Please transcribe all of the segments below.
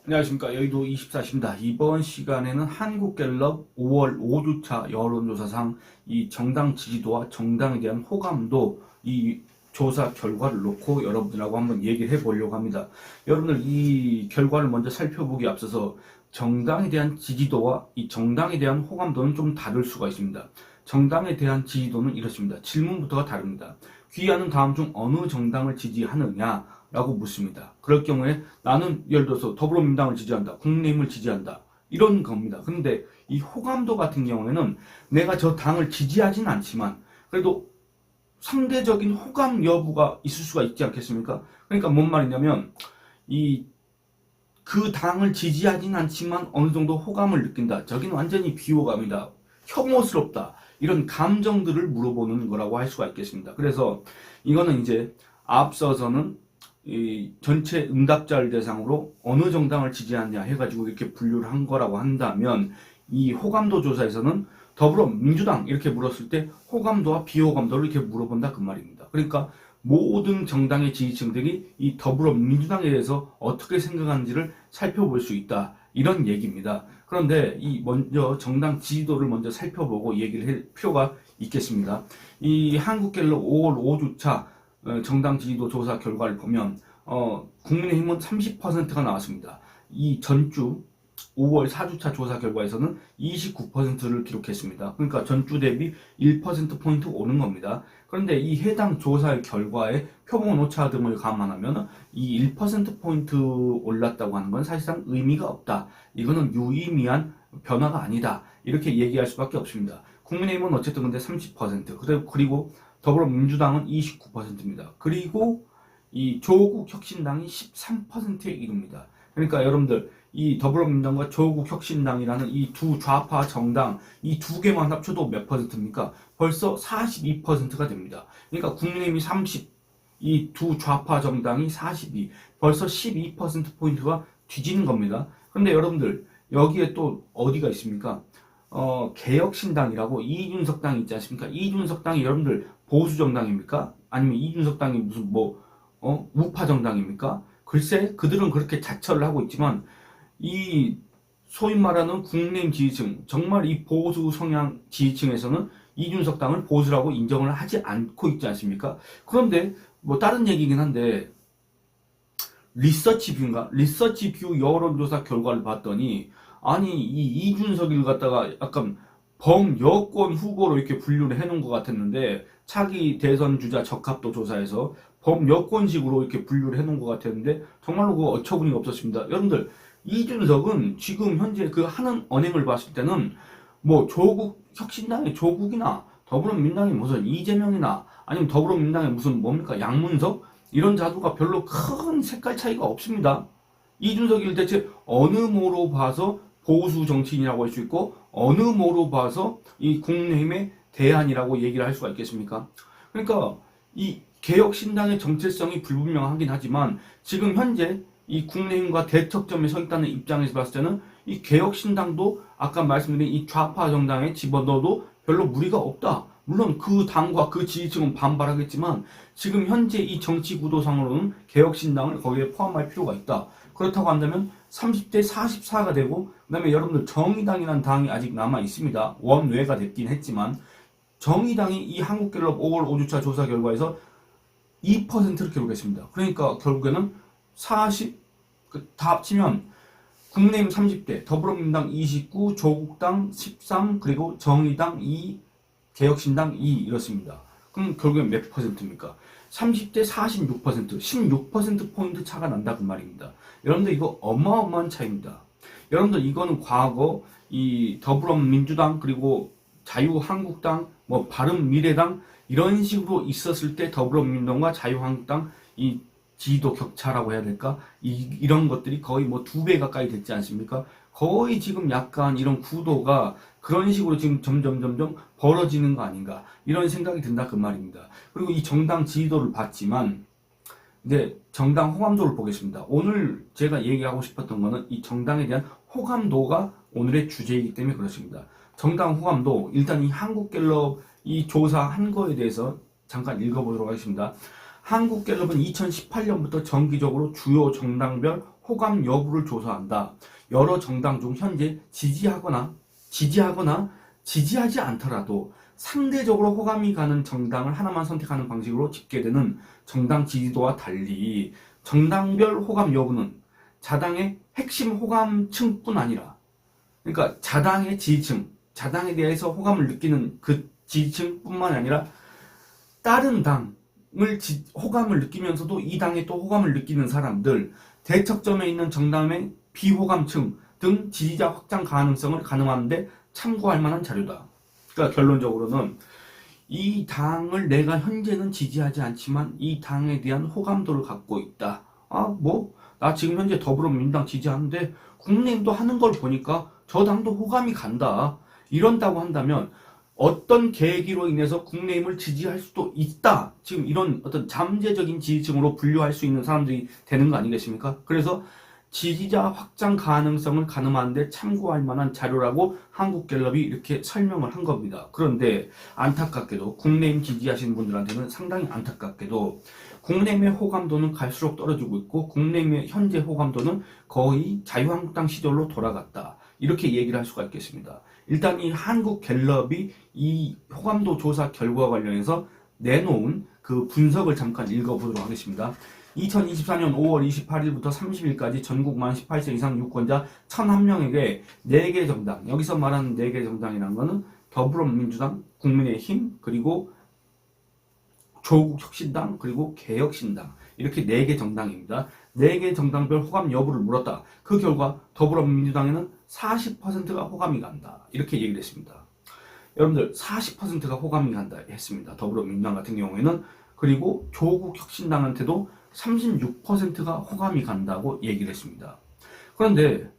안녕하십니까. 여의도 24시입니다. 이번 시간에는 한국갤럽 5월 5주차 여론조사상 이 정당 지지도와 정당에 대한 호감도 이 조사 결과를 놓고 여러분들하고 한번 얘기를 해보려고 합니다. 여러분들 이 결과를 먼저 살펴보기 앞서서 정당에 대한 지지도와 이 정당에 대한 호감도는 좀 다를 수가 있습니다. 정당에 대한 지지도는 이렇습니다. 질문부터가 다릅니다. 귀하는 다음 중 어느 정당을 지지하느냐? 라고 묻습니다. 그럴 경우에 나는 예를 들어서 더불어민주당을 지지한다. 국민의힘을 지지한다. 이런 겁니다. 근데 이 호감도 같은 경우에는 내가 저 당을 지지하진 않지만 그래도 상대적인 호감 여부가 있을 수가 있지 않겠습니까? 그러니까 뭔 말이냐면 이 그 당을 지지하진 않지만 어느 정도 호감을 느낀다. 저기는 완전히 비호감이다. 혐오스럽다. 이런 감정들을 물어보는 거라고 할 수가 있겠습니다. 그래서 이거는 이제 앞서서는 이 전체 응답자를 대상으로 어느 정당을 지지하냐 해가지고 이렇게 분류를 한 거라고 한다면 이 호감도 조사에서는 더불어민주당 이렇게 물었을 때 호감도와 비호감도를 이렇게 물어본다 그 말입니다. 그러니까 모든 정당의 지지층들이 이 더불어민주당에 대해서 어떻게 생각하는지를 살펴볼 수 있다 이런 얘기입니다. 그런데 이 먼저 정당 지지도를 먼저 살펴보고 얘기를 할 필요가 있겠습니다. 이 한국갤럽 5월 5주차 정당 지지도 조사 결과를 보면 국민의힘은 30%가 나왔습니다. 이 전주 5월 4주차 조사 결과에서는 29%를 기록했습니다. 그러니까 전주 대비 1%포인트 오른 겁니다. 그런데 이 해당 조사 결과에 표본 오차 등을 감안하면 이 1%포인트 올랐다고 하는 건 사실상 의미가 없다. 이거는 유의미한 변화가 아니다. 이렇게 얘기할 수밖에 없습니다. 국민의힘은 어쨌든 근데 30%, 그리고 더불어민주당은 29%입니다. 그리고 이 조국 혁신당이 13%에 이릅니다. 그러니까 여러분들 이 더불어민주당과 조국 혁신당이라는 이 두 좌파 정당 이 두 개만 합쳐도 몇 퍼센트입니까? 벌써 42%가 됩니다. 그러니까 국민의힘이 30, 이 두 좌파 정당이 42, 벌써 12%포인트가 뒤지는 겁니다. 그런데 여러분들 여기에 또 어디가 있습니까? 개혁신당이라고 이준석 당이 있지 않습니까? 이준석 당이 여러분들 보수 정당입니까? 아니면 이준석 당이 무슨 우파 정당입니까? 글쎄 그들은 그렇게 자처를 하고 있지만 이 소위 말하는 국민의힘 지지층 정말 이 보수 성향 지지층에서는 이준석 당을 보수라고 인정을 하지 않고 있지 않습니까? 그런데 뭐 다른 얘기긴 한데 리서치 뷰 여론조사 결과를 봤더니 아니 이 이준석을 갖다가 약간 범여권 후보로 이렇게 분류를 해놓은 것 같았는데 차기 대선 주자 적합도 조사에서 범여권식으로 이렇게 분류를 해놓은 것 같았는데 정말로 그 어처구니가 없었습니다. 여러분들 이준석은 지금 현재 그 하는 언행을 봤을 때는 뭐 조국 혁신당의 조국이나 더불어민주당의 무슨 이재명이나 아니면 더불어민주당의 무슨 뭡니까 양문석 이런 자료가 별로 큰 색깔 차이가 없습니다. 이준석이를 대체 어느 모로 봐서 보수 정치인이라고 할 수 있고 어느 모로 봐서 이 국민의힘의 대안이라고 얘기를 할 수가 있겠습니까? 그러니까 이 개혁신당의 정체성이 불분명하긴 하지만 지금 현재 이 국민의힘과 대척점에 서 있다는 입장에서 봤을 때는 이 개혁신당도 아까 말씀드린 이 좌파 정당에 집어넣어도 별로 무리가 없다. 물론 그 당과 그 지지층은 반발하겠지만 지금 현재 이 정치 구도상으로는 개혁신당을 거기에 포함할 필요가 있다. 그렇다고 한다면 30대 44가 되고 그다음에 여러분들 정의당이라는 당이 아직 남아 있습니다. 원외가 됐긴 했지만 정의당이 이 한국갤럽 5월 5주차 조사 결과에서 2%를 기록했습니다. 그러니까 결국에는 40, 다 합치면 국민의힘 30대, 더불어민주당 29, 조국당 13, 그리고 정의당 2, 개혁신당 2 이렇습니다. 그럼 결국엔 몇 퍼센트입니까? 30대 46%, 16%포인트 차가 난다 그 말입니다. 여러분들 이거 어마어마한 차이입니다. 여러분들 이거는 과거 이 더불어민주당 그리고 자유한국당, 뭐 바른미래당 이런 식으로 있었을 때 더불어민주당과 자유한국당 이 지지도 격차라고 해야 될까? 이런 것들이 거의 뭐 2배 가까이 됐지 않습니까? 거의 지금 약간 이런 구도가 그런 식으로 지금 점점 벌어지는 거 아닌가 이런 생각이 든다 그 말입니다. 그리고 이 정당 지지도를 봤지만 이제 정당 호감도를 보겠습니다. 오늘 제가 얘기하고 싶었던 거는 이 정당에 대한 호감도가 오늘의 주제이기 때문에 그렇습니다. 정당 호감도 일단 이 한국갤럽 이 조사한 거에 대해서 잠깐 읽어보도록 하겠습니다. 한국갤럽은 2018년부터 정기적으로 주요 정당별 호감 여부를 조사한다. 여러 정당 중 현재 지지하거나 지지하지 않더라도 상대적으로 호감이 가는 정당을 하나만 선택하는 방식으로 집계되는 정당 지지도와 달리 정당별 호감 여부는 자당의 핵심 호감층뿐 아니라, 그러니까 자당의 지지층, 자당에 대해서 호감을 느끼는 그 지지층뿐만 아니라 다른 당을 호감을 느끼면서도 이 당에 또 호감을 느끼는 사람들, 대척점에 있는 정당의 비호감층 등 지지자 확장 가능성을 가늠하는데 참고할 만한 자료다. 그러니까 결론적으로는 이 당을 내가 현재는 지지하지 않지만 이 당에 대한 호감도를 갖고 있다. 나 지금 현재 더불어민주당 지지하는데 국민의힘도 하는 걸 보니까 저 당도 호감이 간다. 이런다고 한다면 어떤 계기로 인해서 국민의힘을 지지할 수도 있다. 지금 이런 어떤 잠재적인 지지층으로 분류할 수 있는 사람들이 되는 거 아니겠습니까? 그래서 지지자 확장 가능성을 가늠하는데 참고할 만한 자료라고 한국갤럽이 이렇게 설명을 한 겁니다. 그런데 안타깝게도 국민의힘 지지하시는 분들한테는 상당히 안타깝게도 국민의힘의 호감도는 갈수록 떨어지고 있고 국민의힘의 현재 호감도는 거의 자유한국당 시절로 돌아갔다. 이렇게 얘기를 할 수가 있겠습니다. 일단 이 한국갤럽이 이 호감도 조사 결과와 관련해서 내놓은 그 분석을 잠깐 읽어보도록 하겠습니다. 2024년 5월 28일부터 30일까지 전국 만 18세 이상 유권자 1,001명에게 4개 정당, 여기서 말하는 4개 정당이라는 것은 더불어민주당, 국민의힘, 그리고 조국혁신당, 그리고 개혁신당, 이렇게 4개 정당입니다. 4개 정당별 호감 여부를 물었다. 그 결과 더불어민주당에는 40%가 호감이 간다. 이렇게 얘기를 했습니다. 여러분들 40%가 호감이 간다 했습니다. 더불어민주당 같은 경우에는. 그리고 조국혁신당한테도 36%가 호감이 간다고 얘기를 했습니다. 그런데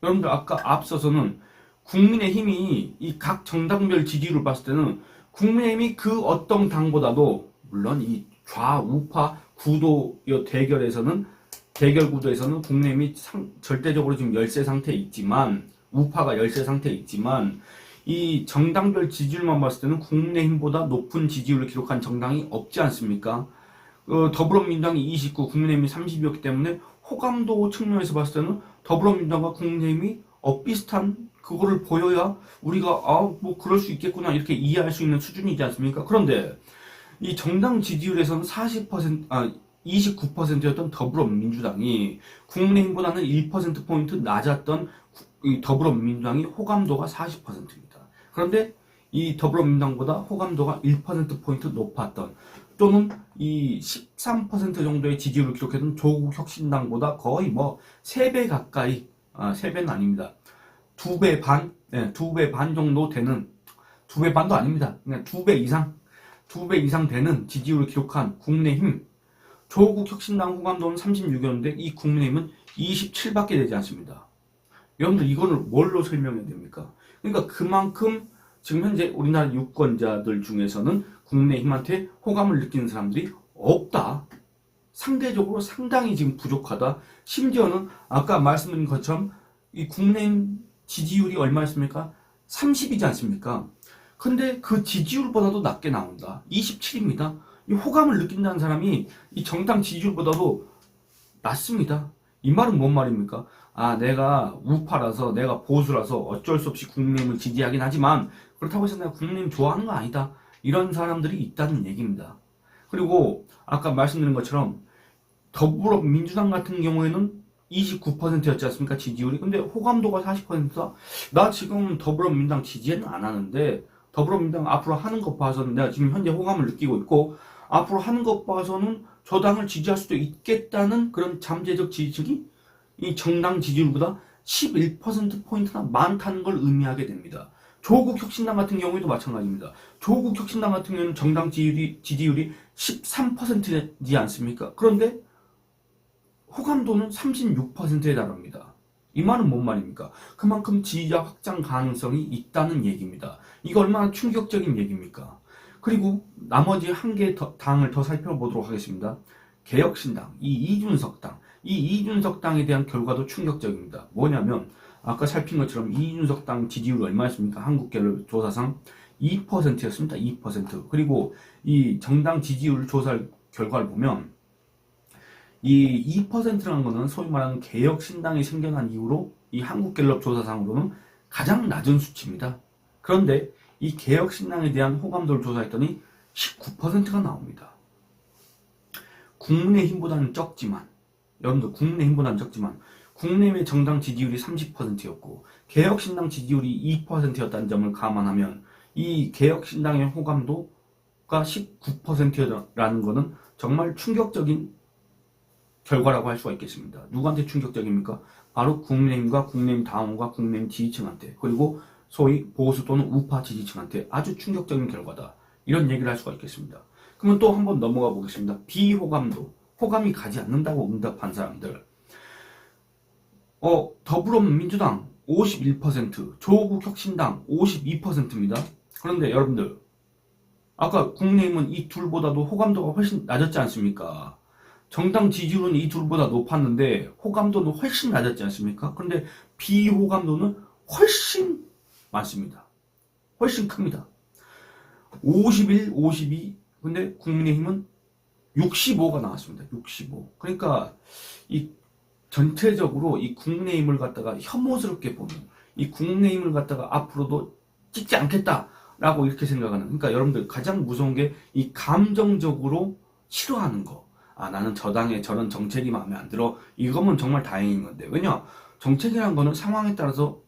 여러분들 아까 앞서서는 국민의힘이 이 각 정당별 지지율을 봤을 때는 국민의힘이 그 어떤 당보다도, 물론 이 좌우파 구도 대결 구도에서는 국민의힘이 절대적으로 지금 열세 상태에 있지만, 우파가 열세 상태에 있지만, 이 정당별 지지율만 봤을 때는 국민의힘보다 높은 지지율을 기록한 정당이 없지 않습니까? 더불어민주당이 29, 국민의힘이 30이었기 때문에 호감도 측면에서 봤을 때는 더불어민주당과 국민의힘이 비슷한 그거를 보여야 우리가 그럴 수 있겠구나 이렇게 이해할 수 있는 수준이지 않습니까? 그런데 이 정당 지지율에서는 29%였던 더불어민주당이 국민의힘보다는 1%포인트 낮았던 이 더불어민주당이 호감도가 40%입니다. 그런데 이 더불어민주당보다 호감도가 1%포인트 높았던, 또는 이 13% 정도의 지지율을 기록했던 조국혁신당보다 거의 3배 가까이, 3배는 아닙니다. 2배 반, 2배 반 정도 되는, 2배 반도 아닙니다. 그냥 2배 이상 되는 지지율을 기록한 국민의힘, 조국혁신당 호감도는 36이었는데 이 국민의힘은 27밖에 되지 않습니다. 여러분들 이거를 뭘로 설명해야 됩니까? 그러니까 그만큼 지금 현재 우리나라 유권자들 중에서는 국민의힘한테 호감을 느끼는 사람들이 없다. 상대적으로 상당히 지금 부족하다. 심지어는 아까 말씀드린 것처럼 이 국민의힘 지지율이 얼마였습니까? 30이지 않습니까? 근데 그 지지율보다도 낮게 나온다. 27입니다. 이 호감을 느낀다는 사람이 이 정당 지지율보다도 낮습니다. 이 말은 뭔 말입니까? 내가 우파라서, 내가 보수라서 어쩔 수 없이 국민의힘을 지지하긴 하지만 그렇다고 해서 내가 국민의힘 좋아하는 거 아니다. 이런 사람들이 있다는 얘기입니다. 그리고 아까 말씀드린 것처럼 더불어민주당 같은 경우에는 29%였지 않습니까? 지지율이. 근데 호감도가 40%다? 나 지금 더불어민주당 지지는 안 하는데 더불어민주당 앞으로 하는 것 봐서는 내가 지금 현재 호감을 느끼고 있고 앞으로 하는 것 봐서는 저 당을 지지할 수도 있겠다는 그런 잠재적 지지층이 이 정당 지지율보다 11%포인트나 많다는 걸 의미하게 됩니다. 조국혁신당 같은 경우에도 마찬가지입니다. 조국혁신당 같은 경우는 정당 지지율이 13%지 않습니까? 그런데 호감도는 36%에 달합니다. 이 말은 뭔 말입니까? 그만큼 지지자 확장 가능성이 있다는 얘기입니다. 이거 얼마나 충격적인 얘기입니까? 그리고 나머지 한 개 당을 더 살펴보도록 하겠습니다. 개혁신당, 이 이준석 당. 이 이준석 당에 대한 결과도 충격적입니다. 뭐냐면 아까 살핀 것처럼 이준석 당 지지율이 얼마였습니까? 한국갤럽 조사상 2%였습니다. 2%. 그리고 이 정당 지지율 조사 결과를 보면 이 2%라는 거는 소위 말하는 개혁신당이 생겨난 이후로 이 한국갤럽 조사상으로는 가장 낮은 수치입니다. 그런데 이 개혁신당에 대한 호감도를 조사했더니 19%가 나옵니다. 국민의힘보다는 적지만, 여러분들 국민의힘보다는 적지만 국민의힘의 정당 지지율이 30%였고 개혁신당 지지율이 2%였다는 점을 감안하면 이 개혁신당의 호감도가 19%라는 것은 정말 충격적인 결과라고 할 수가 있겠습니다. 누구한테 충격적입니까? 바로 국민의힘과 국민의힘 당원과 국민의힘 지지층한테, 그리고 소위 보수 또는 우파 지지층한테 아주 충격적인 결과다. 이런 얘기를 할 수가 있겠습니다. 그러면 또 한번 넘어가 보겠습니다. 비호감도, 호감이 가지 않는다고 응답한 사람들. 더불어민주당 51%, 조국혁신당 52%입니다. 그런데 여러분들, 아까 국민의힘은 이 둘보다도 호감도가 훨씬 낮았지 않습니까? 정당 지지율은 이 둘보다 높았는데 호감도는 훨씬 낮았지 않습니까? 그런데 비호감도는 훨씬 많습니다. 훨씬 큽니다. 51, 52, 근데 국민의힘은 65가 나왔습니다. 65. 그러니까 이 전체적으로 이 국민의힘을 갖다가 혐오스럽게 보는, 이 국민의힘을 갖다가 앞으로도 찍지 않겠다라고 이렇게 생각하는, 그러니까 여러분들 가장 무서운 게 이 감정적으로 싫어하는 거. 아, 나는 저 당의 저런 정책이 마음에 안 들어. 이거면 정말 다행인 건데. 왜냐? 정책이라는 거는 상황에 따라서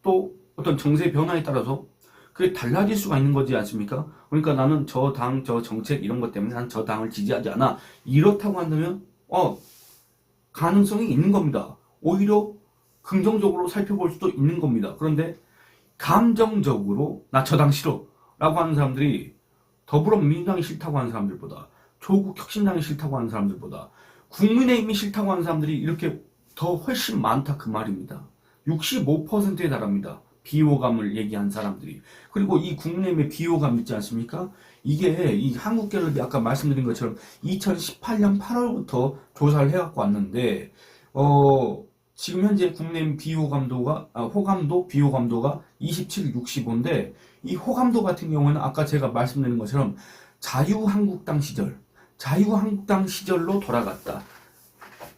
또 어떤 정세 변화에 따라서 그게 달라질 수가 있는 거지 않습니까? 그러니까 나는 저 당, 저 정책 이런 것 때문에 난 저 당을 지지하지 않아. 이렇다고 한다면 가능성이 있는 겁니다. 오히려 긍정적으로 살펴볼 수도 있는 겁니다. 그런데 감정적으로 나 저 당 싫어 라고 하는 사람들이 더불어민주당이 싫다고 하는 사람들보다, 조국혁신당이 싫다고 하는 사람들보다, 국민의힘이 싫다고 하는 사람들이 이렇게 더 훨씬 많다 그 말입니다. 65%에 달합니다. 비호감을 얘기한 사람들이. 그리고 이 국민의힘의 비호감 있지 않습니까? 이게 이 한국갤럽이 아까 말씀드린 것처럼 2018년 8월부터 조사를 해갖고 왔는데 지금 현재 국민의힘 비호감도가 호감도 비호감도가 27, 65인데 이 호감도 같은 경우는 아까 제가 말씀드린 것처럼 자유한국당 시절로 돌아갔다.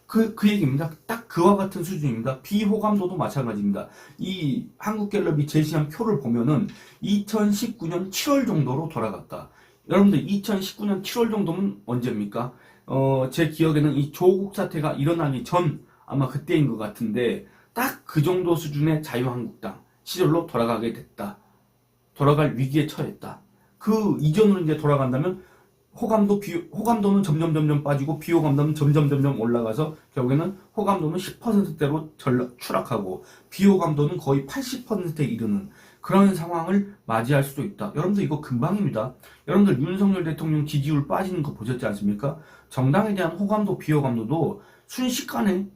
그 얘기입니다. 딱 그와 같은 수준입니다. 비호감도도 마찬가지입니다. 이 한국갤럽이 제시한 표를 보면은 2019년 7월 정도로 돌아갔다. 여러분들 2019년 7월 정도면 언제입니까? 제 기억에는 이 조국 사태가 일어나기 전 아마 그때인 것 같은데 딱 그 정도 수준의 자유한국당 시절로 돌아가게 됐다. 돌아갈 위기에 처했다. 그 이전으로 이제 돌아간다면 호감도는 점점 빠지고 비호감도는 점점 올라가서 결국에는 호감도는 10%대로 추락하고 비호감도는 거의 80%에 이르는 그런 상황을 맞이할 수도 있다. 여러분들 이거 금방입니다. 여러분들 윤석열 대통령 지지율 빠지는 거 보셨지 않습니까? 정당에 대한 호감도 비호감도도 순식간에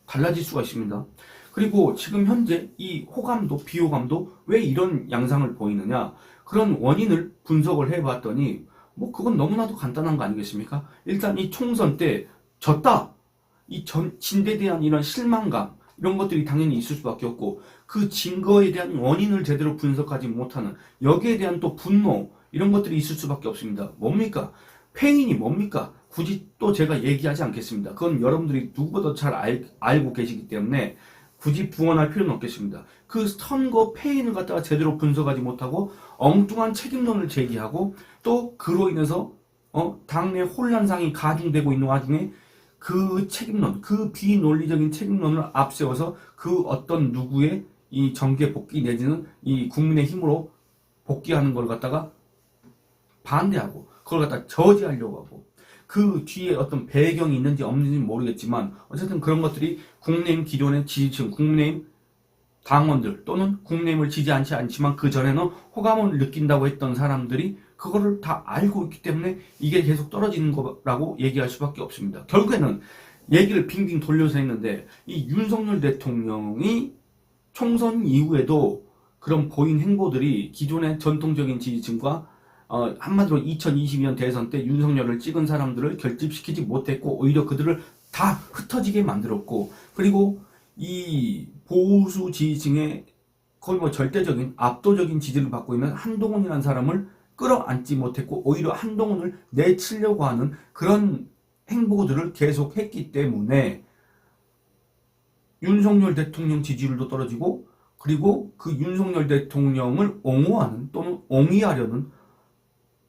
달라질 수가 있습니다. 그리고 지금 현재 이 호감도 비호감도 왜 이런 양상을 보이느냐, 그런 원인을 분석을 해봤더니 그건 너무나도 간단한 거 아니겠습니까? 일단 이 총선 때 졌다. 이 진대에 대한 이런 실망감, 이런 것들이 당연히 있을 수밖에 없고, 그 증거에 대한 원인을 제대로 분석하지 못하는, 여기에 대한 또 분노, 이런 것들이 있을 수밖에 없습니다. 뭡니까? 패인이 뭡니까? 굳이 또 제가 얘기하지 않겠습니다. 그건 여러분들이 누구보다 잘 알고 계시기 때문에 굳이 부언할 필요는 없겠습니다. 그 선거 패인을 갖다가 제대로 분석하지 못하고 엉뚱한 책임론을 제기하고 또 그로 인해서 당내 혼란상이 가중되고 있는 와중에 그 책임론, 그 비논리적인 책임론을 앞세워서 그 어떤 누구의 이 정계 복귀 내지는 이 국민의 힘으로 복귀하는 걸 갖다가 반대하고 그걸 갖다 저지하려고 하고, 그 뒤에 어떤 배경이 있는지 없는지 모르겠지만 어쨌든 그런 것들이 국민의힘 기존의 지지층, 국민의힘 당원들 또는 국민의힘을 지지하지 않지만 그 전에는 호감을 느낀다고 했던 사람들이 그거를 다 알고 있기 때문에 이게 계속 떨어지는 거라고 얘기할 수밖에 없습니다. 결국에는 얘기를 빙빙 돌려서 했는데 이 윤석열 대통령이 총선 이후에도 그런 보인 행보들이 기존의 전통적인 지지층과 한마디로 2022년 대선 때 윤석열을 찍은 사람들을 결집시키지 못했고 오히려 그들을 다 흩어지게 만들었고, 그리고 이 보수 지지층의 거의 절대적인 압도적인 지지를 받고 있는 한동훈이라는 사람을 끌어안지 못했고 오히려 한동훈을 내치려고 하는 그런 행보들을 계속했기 때문에 윤석열 대통령 지지율도 떨어지고, 그리고 그 윤석열 대통령을 옹호하는 또는 옹이하려는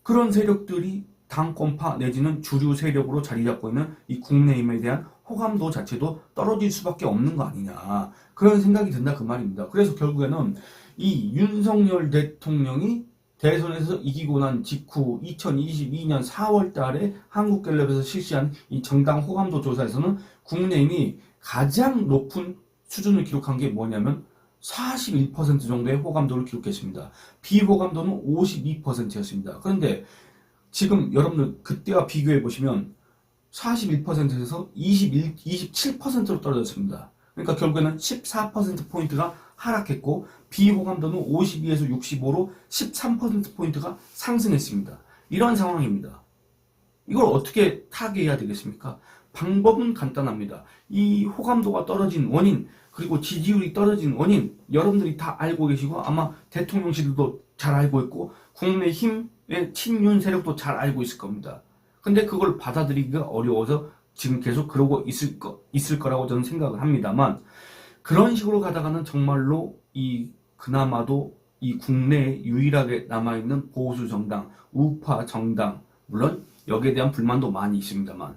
그런 세력들이 당권파 내지는 주류 세력으로 자리 잡고 있는 이 국민의힘에 대한 호감도 자체도 떨어질 수밖에 없는 거 아니냐, 그런 생각이 든다 그 말입니다. 그래서 결국에는 이 윤석열 대통령이 대선에서 이기고 난 직후 2022년 4월 달에 한국갤럽에서 실시한 이 정당 호감도 조사에서는 국민의힘이 가장 높은 수준을 기록한 게 뭐냐면 41% 정도의 호감도를 기록했습니다. 비호감도는 52%였습니다. 그런데 지금 여러분들 그때와 비교해 보시면 41%에서 27%로 떨어졌습니다. 그러니까 결국에는 14%포인트가 하락했고, 비호감도는 52에서 65로 13%포인트가 상승했습니다. 이런 상황입니다. 이걸 어떻게 타개해야 되겠습니까? 방법은 간단합니다. 이 호감도가 떨어진 원인, 그리고 지지율이 떨어진 원인, 여러분들이 다 알고 계시고 아마 대통령실도 잘 알고 있고 국민의힘의 친윤 세력도 잘 알고 있을 겁니다. 근데 그걸 받아들이기가 어려워서 지금 계속 그러고 있을 거라고 저는 생각을 합니다만, 그런 식으로 가다가는 정말로 그나마도 이 국내에 유일하게 남아있는 보수 정당, 우파 정당, 물론 여기에 대한 불만도 많이 있습니다만,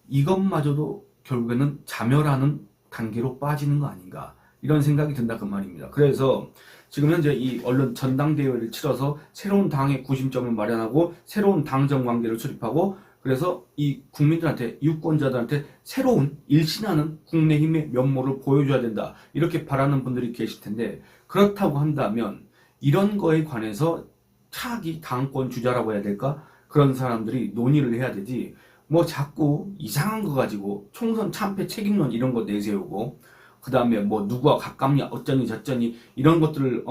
이것마저도 결국에는 자멸하는 단계로 빠지는 거 아닌가, 이런 생각이 든다 그 말입니다. 그래서 지금 현재 이 언론 전당대회를 치러서 새로운 당의 구심점을 마련하고 새로운 당정 관계를 수립하고, 그래서 이 국민들한테, 유권자들한테 새로운 일신하는 국민의힘의 면모를 보여줘야 된다, 이렇게 바라는 분들이 계실 텐데, 그렇다고 한다면 이런 거에 관해서 차기 당권 주자라고 해야 될까, 그런 사람들이 논의를 해야 되지, 뭐 자꾸 이상한 거 가지고 총선 참패 책임론 이런 거 내세우고, 그 다음에 뭐 누구와 가깝냐 어쩌니 저쩌니 이런 것들을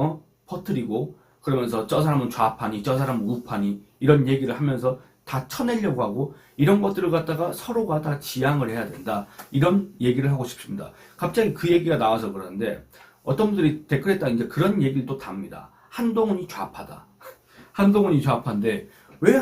퍼뜨리고, 그러면서 저 사람은 좌파니 저 사람은 우파니 이런 얘기를 하면서 다 쳐내려고 하고, 이런 것들을 갖다가 서로가 다 지양을 해야 된다, 이런 얘기를 하고 싶습니다. 갑자기 그 얘기가 나와서 그러는데, 어떤 분들이 댓글에다 이제 그런 얘기를 또 답니다. 한동훈이 좌파다. 한동훈이 좌파인데 왜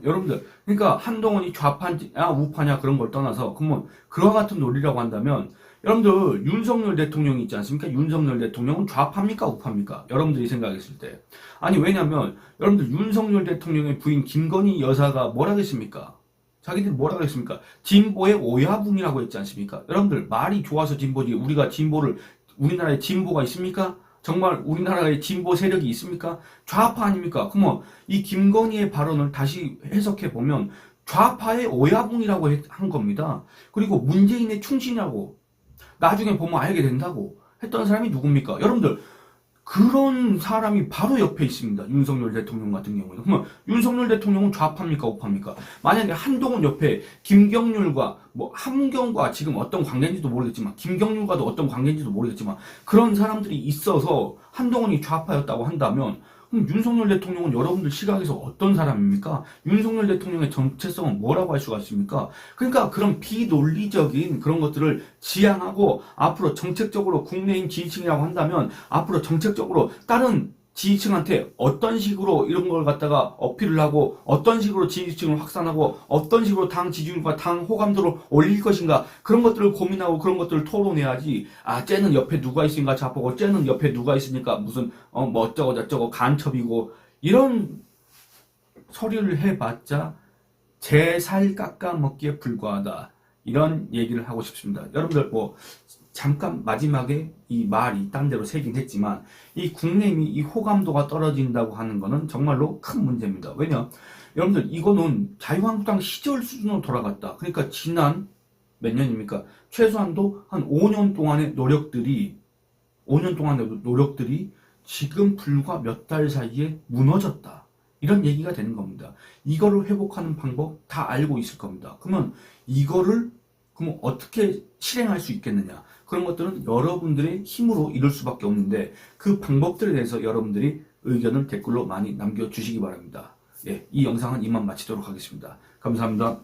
여러분들, 그러니까 한동훈이 좌파냐 우파냐 그런 걸 떠나서, 그러면 그와 같은 논리라고 한다면, 여러분들 윤석열 대통령이 있지 않습니까? 윤석열 대통령은 좌파입니까 우파입니까? 여러분들이 생각했을 때. 아니, 왜냐면 여러분들 윤석열 대통령의 부인 김건희 여사가 뭐라 그랬습니까? 자기들 뭐라 그랬습니까? 진보의 오야붕이라고 했지 않습니까? 여러분들, 말이 좋아서 진보지, 우리나라에 진보가 있습니까? 정말 우리나라에 진보 세력이 있습니까? 좌파 아닙니까? 그러면 이 김건희의 발언을 다시 해석해 보면 좌파의 오야붕이라고 한 겁니다. 그리고 문재인의 충신이라고 나중에 보면 알게 된다고 했던 사람이 누굽니까? 여러분들, 그런 사람이 바로 옆에 있습니다. 윤석열 대통령 같은 경우는. 그러면 윤석열 대통령은 좌파입니까 우파입니까? 만약에 한동훈 옆에 김경률과 뭐 함경과 지금 어떤 관계인지도 모르겠지만, 김경률과도 어떤 관계인지도 모르겠지만, 그런 사람들이 있어서 한동훈이 좌파였다고 한다면, 그럼 윤석열 대통령은 여러분들 시각에서 어떤 사람입니까? 윤석열 대통령의 정체성은 뭐라고 할 수가 있습니까? 그러니까 그런 비논리적인 그런 것들을 지향하고, 앞으로 정책적으로 국민의힘 지지층이라고 한다면 앞으로 정책적으로 다른 지지층한테 어떤 식으로 이런 걸 갖다가 어필을 하고, 어떤 식으로 지지층을 확산하고, 어떤 식으로 당 지지율과 당 호감도를 올릴 것인가, 그런 것들을 고민하고 그런 것들을 토론해야지, 쟤는 옆에 누가 있으니까 좌파고 쟤는 옆에 누가 있으니까 무슨 뭐 어쩌고 저쩌고 간첩이고, 이런 소리를 해봤자 제 살 깎아먹기에 불과하다, 이런 얘기를 하고 싶습니다. 여러분들, 뭐 잠깐 마지막에 이 말이 딴 데로 새긴 했지만, 이 국내미 이 호감도가 떨어진다고 하는 거는 정말로 큰 문제입니다. 왜냐, 여러분들, 이거는 자유한국당 시절 수준으로 돌아갔다. 그러니까 지난 몇 년입니까? 최소한도 한 5년 동안의 노력들이 지금 불과 몇 달 사이에 무너졌다, 이런 얘기가 되는 겁니다. 이거를 회복하는 방법 다 알고 있을 겁니다. 그러면 이거를 어떻게 실행할 수 있겠느냐, 그런 것들은 여러분들의 힘으로 이룰 수밖에 없는데, 그 방법들에 대해서 여러분들이 의견을 댓글로 많이 남겨주시기 바랍니다. 이 영상은 이만 마치도록 하겠습니다. 감사합니다.